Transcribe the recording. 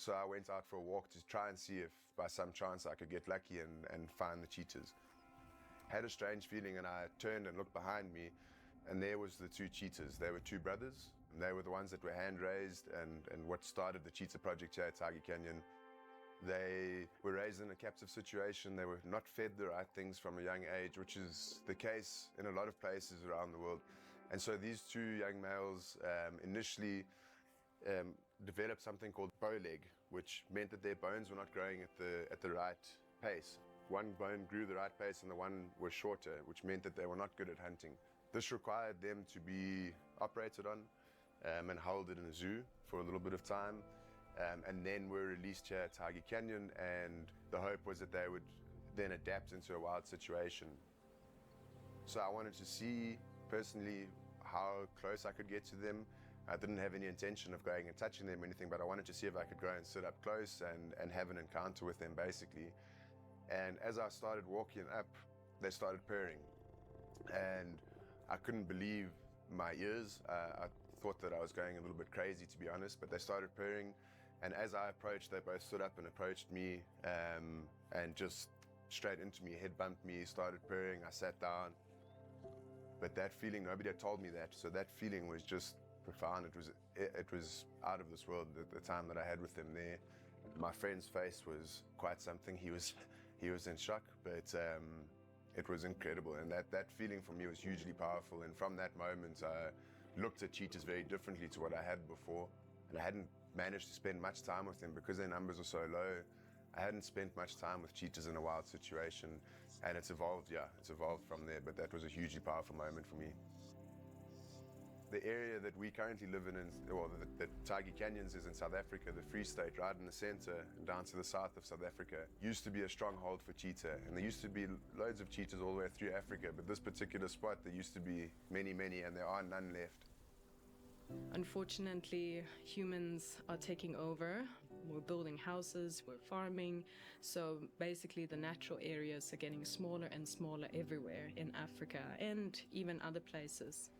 So I went out for a walk to try and see if by some chance I could get lucky and find the cheetahs. Had a strange feeling, and I turned and looked behind me, and there was the two cheetahs. They were two brothers, and they were the ones that were hand raised and what started the cheetah project here at Tiger Canyon. They were raised in a captive situation. They were not fed the right things from a young age, which is the case in a lot of places around the world. And so these two young males initially developed something called bow leg, which meant that their bones were not growing at the right pace. One bone grew the right pace and the one was shorter, which meant that they were not good at hunting. This required them to be operated on and held in a zoo for a little bit of time. And then were released here at Tiger Canyon, and the hope was that they would then adapt into a wild situation. So I wanted to see personally how close I could get to them. I didn't have any intention of going and touching them or anything, but I wanted to see if I could go and sit up close and have an encounter with them basically. And as I started walking up, they started purring. And I couldn't believe my ears. I thought that I was going a little bit crazy, to be honest, but they started purring. And as I approached, they both stood up and approached me and just straight into me, head bumped me, started purring. I sat down. But that feeling, nobody had told me that. So that feeling was just profound. It was out of this world, the time that I had with them there. My friend's face was quite something. He was in shock, but it was incredible. And that feeling for me was hugely powerful. And from that moment, I looked at cheetahs very differently to what I had before. And I hadn't managed to spend much time with them because their numbers are so low. I hadn't spent much time with cheetahs in a wild situation, and it's evolved from there, but that was a hugely powerful moment for me. The area that we currently live in, well, that Tiger Canyons is in South Africa, the Free State, right in the center, down to the south of South Africa, used to be a stronghold for cheetah, and there used to be loads of cheetahs all the way through Africa, but this particular spot, there used to be many, and there are none left. Unfortunately, humans are taking over. We're building houses, we're farming, so basically the natural areas are getting smaller and smaller everywhere in Africa and even other places.